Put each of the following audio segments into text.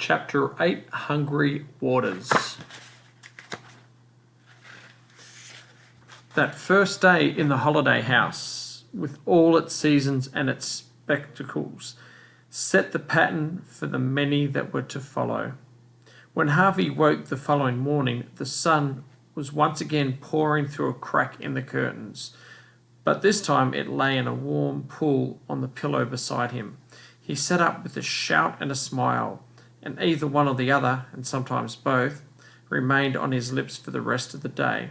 Chapter 8, Hungry Waters. That first day in the holiday house, with all its seasons and its spectacles, set the pattern for the many that were to follow. When Harvey woke the following morning, the sun was once again pouring through a crack in the curtains, but this time it lay in a warm pool on the pillow beside him. He sat up with a shout and a smile, and either one or the other, and sometimes both, remained on his lips for the rest of the day.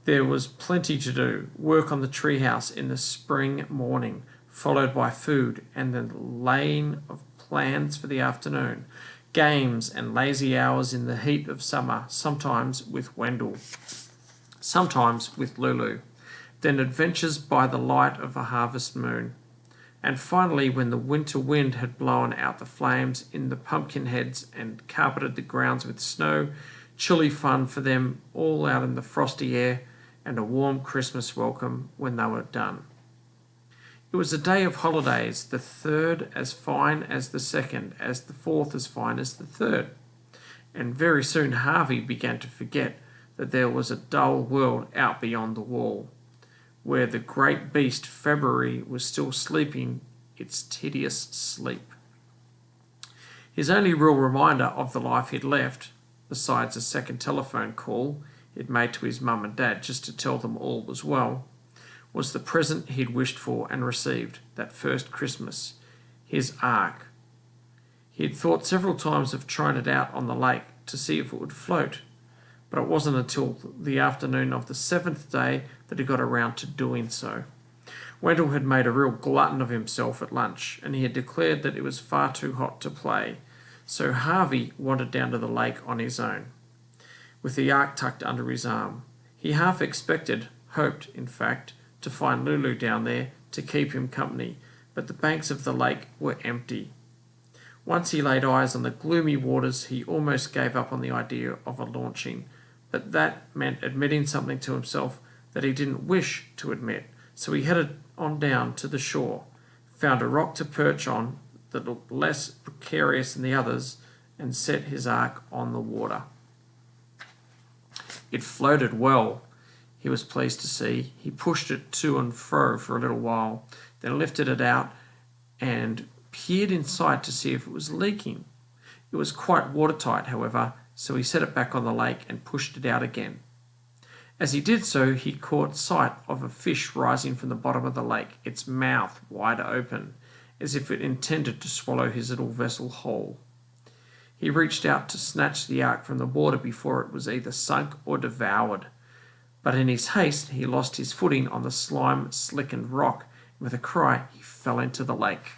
There was plenty to do, work on the treehouse in the spring morning, followed by food and the laying of plans for the afternoon, games and lazy hours in the heat of summer, sometimes with Wendell, sometimes with Lulu, then adventures by the light of a harvest moon. And finally, when the winter wind had blown out the flames in the pumpkin heads and carpeted the grounds with snow, chilly fun for them all out in the frosty air, and a warm Christmas welcome when they were done. It was a day of holidays, the third as fine as the second, as the fourth as fine as the third. And very soon Harvey began to forget that there was a dull world out beyond the wall, where the great beast February was still sleeping its tedious sleep. His only real reminder of the life he'd left, besides a second telephone call he'd made to his mum and dad just to tell them all was well, was the present he'd wished for and received that first Christmas, his ark. He had thought several times of trying it out on the lake to see if it would float, but it wasn't until the afternoon of the seventh day that he got around to doing so. Wendell had made a real glutton of himself at lunch, and he had declared that it was far too hot to play, so Harvey wandered down to the lake on his own, with the ark tucked under his arm. He half expected, hoped, in fact, to find Lulu down there to keep him company, but the banks of the lake were empty. Once he laid eyes on the gloomy waters, he almost gave up on the idea of a launching, but that meant admitting something to himself that he didn't wish to admit, so he headed on down to the shore, found a rock to perch on that looked less precarious than the others, and set his ark on the water. It floated well, he was pleased to see. He pushed it to and fro for a little while, then lifted it out and peered inside to see if it was leaking. It was quite watertight, however, so he set it back on the lake and pushed it out again. As he did so, he caught sight of a fish rising from the bottom of the lake, its mouth wide open, as if it intended to swallow his little vessel whole. He reached out to snatch the ark from the water before it was either sunk or devoured, but in his haste he lost his footing on the slime-slickened rock, and with a cry he fell into the lake.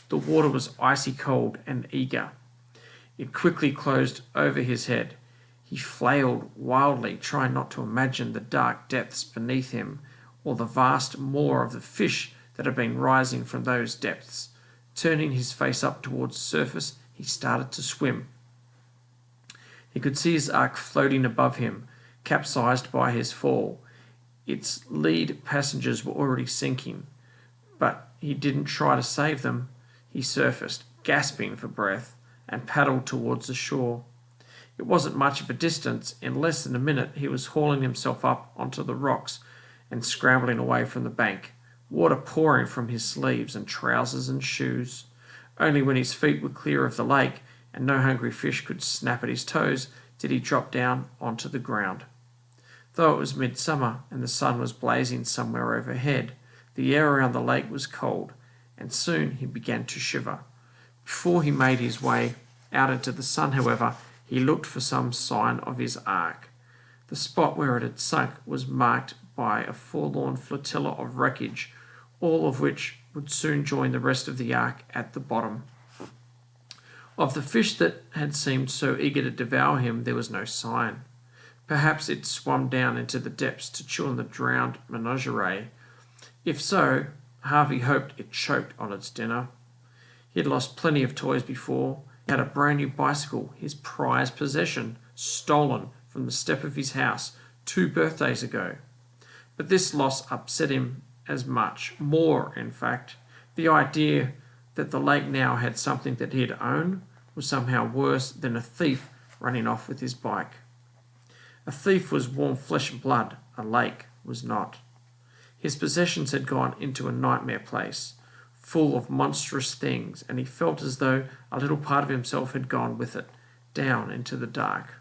The water was icy cold and eager. It quickly closed over his head. He flailed wildly, trying not to imagine the dark depths beneath him, or the vast maw of the fish that had been rising from those depths. Turning his face up towards the surface, he started to swim. He could see his ark floating above him, capsized by his fall. Its lead passengers were already sinking, but he didn't try to save them. He surfaced, gasping for breath, and paddled towards the shore. It wasn't much of a distance. In less than a minute he was hauling himself up onto the rocks and scrambling away from the bank, water pouring from his sleeves and trousers and shoes. Only when his feet were clear of the lake and no hungry fish could snap at his toes did he drop down onto the ground. Though it was midsummer and the sun was blazing somewhere overhead, the air around the lake was cold, and soon he began to shiver. Before he made his way out into the sun, however, he looked for some sign of his ark. The spot where it had sunk was marked by a forlorn flotilla of wreckage, all of which would soon join the rest of the ark at the bottom. Of the fish that had seemed so eager to devour him, there was no sign. Perhaps it swum down into the depths to chew on the drowned menagerie. If so, Harvey hoped it choked on its dinner. He had lost plenty of toys before. He had a brand new bicycle, his prized possession, stolen from the step of his house 2 birthdays ago. But this loss upset him as much, more in fact. The idea that the lake now had something that he'd own was somehow worse than a thief running off with his bike. A thief was warm flesh and blood, a lake was not. His possessions had gone into a nightmare place, full of monstrous things, and he felt as though a little part of himself had gone with it, down into the dark.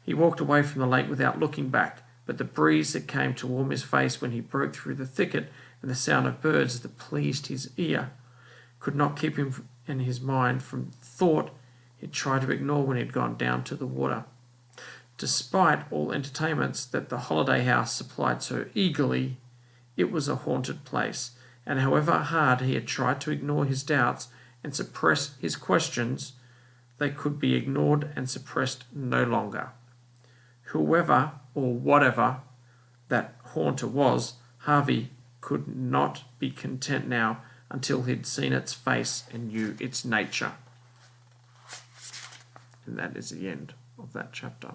He walked away from the lake without looking back, but the breeze that came to warm his face when he broke through the thicket and the sound of birds that pleased his ear could not keep him and his mind from thought he'd tried to ignore when he'd gone down to the water. Despite all entertainments that the holiday house supplied so eagerly, it was a haunted place, and however hard he had tried to ignore his doubts and suppress his questions, they could be ignored and suppressed no longer. Whoever or whatever that haunter was, Harvey could not be content now until he'd seen its face and knew its nature. And that is the end of that chapter.